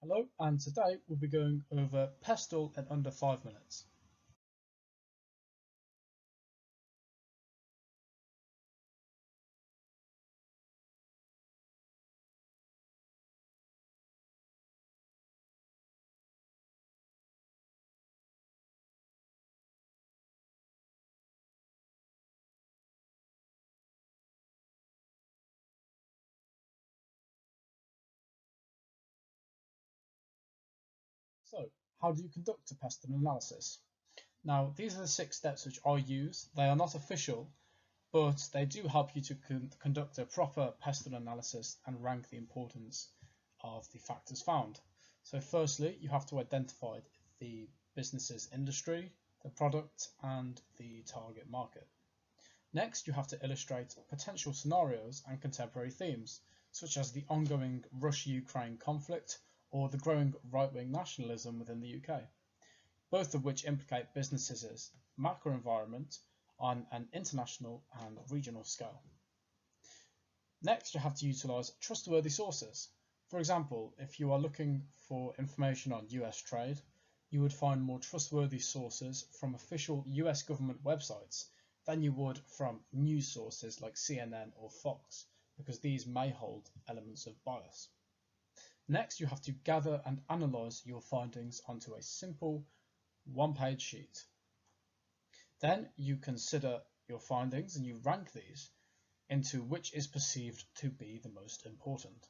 Hello, and today we'll be going over PESTLE in under 5 minutes. So, how do you conduct a PESTLE analysis? Now, these are the 6 steps which I use. They are not official, but they do help you to conduct a proper PESTLE analysis and rank the importance of the factors found. So firstly, you have to identify the business's industry, the product, and the target market. Next, you have to illustrate potential scenarios and contemporary themes, such as the ongoing Russia-Ukraine conflict or the growing right-wing nationalism within the UK, both of which implicate businesses' macro environment on an international and regional scale. Next, you have to utilise trustworthy sources. For example, if you are looking for information on US trade, you would find more trustworthy sources from official US government websites than you would from news sources like CNN or Fox, because these may hold elements of bias. Next, you have to gather and analyse your findings onto a simple one-page sheet. Then you consider your findings and you rank these into which is perceived to be the most important.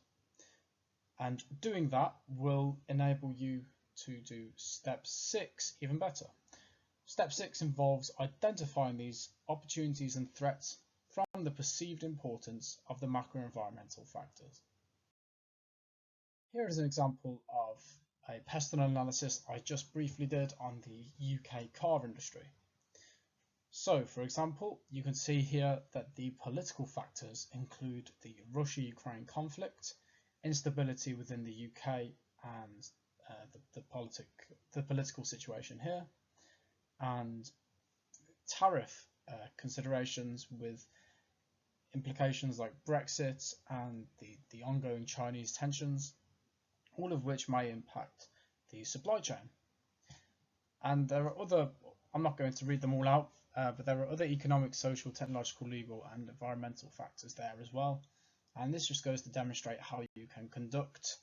And doing that will enable you to do step 6 even better. Step 6 involves identifying these opportunities and threats from the perceived importance of the macroenvironmental factors. Here is an example of a PESTLE analysis I just briefly did on the UK car industry. So, for example, you can see here that the political factors include the Russia-Ukraine conflict, instability within the UK and the political situation here, and tariff considerations with implications like Brexit and the ongoing Chinese tensions, all of which may impact the supply chain. And there are other, I'm not going to read them all out, but there are other economic, social, technological, legal and environmental factors there as well. And this just goes to demonstrate how you can conduct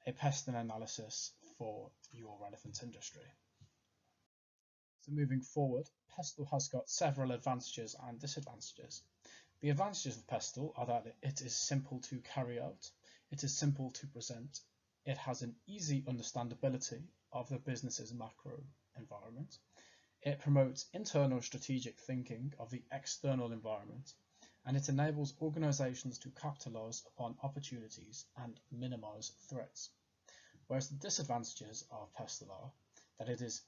a PESTLE analysis for your relevant industry. So moving forward, PESTLE has got several advantages and disadvantages. The advantages of PESTLE are that it is simple to carry out, it is simple to present, it has an easy understandability of the business's macro environment, it promotes internal strategic thinking of the external environment, and it enables organisations to capitalise upon opportunities and minimise threats. Whereas the disadvantages of PESTLE are that it is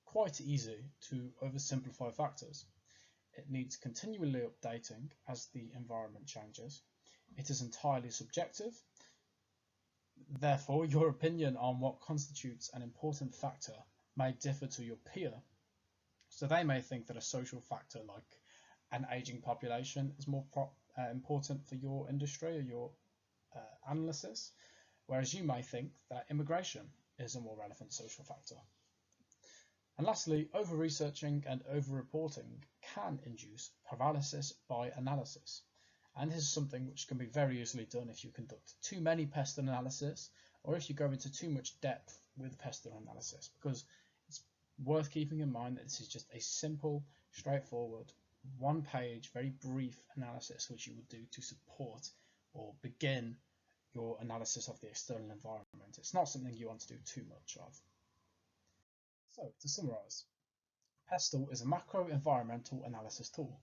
quite easy to oversimplify factors. It needs continually updating as the environment changes. It is entirely subjective. Therefore, your opinion on what constitutes an important factor may differ to your peer. So they may think that a social factor like an aging population is more important for your industry or your analysis, whereas you may think that immigration is a more relevant social factor. And lastly, over-researching and over-reporting can induce paralysis by analysis. And this is something which can be very easily done if you conduct too many PESTLE analysis or if you go into too much depth with PESTLE analysis, because it's worth keeping in mind that this is just a simple, straightforward, one-page, very brief analysis which you would do to support or begin your analysis of the external environment. It's not something you want to do too much of. So, to summarise, PESTLE is a macro-environmental analysis tool.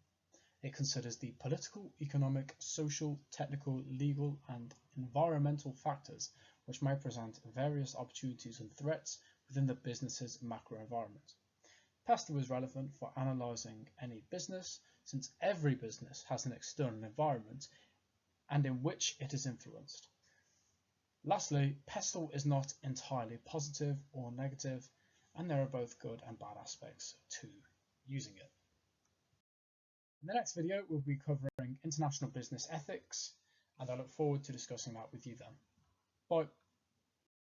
It considers the political, economic, social, technical, legal and environmental factors which may present various opportunities and threats within the business's macro-environment. PESTLE is relevant for analysing any business, since every business has an external environment and in which it is influenced. Lastly, PESTLE is not entirely positive or negative, and there are both good and bad aspects to using it. In the next video, we'll be covering international business ethics, and I look forward to discussing that with you then. Bye.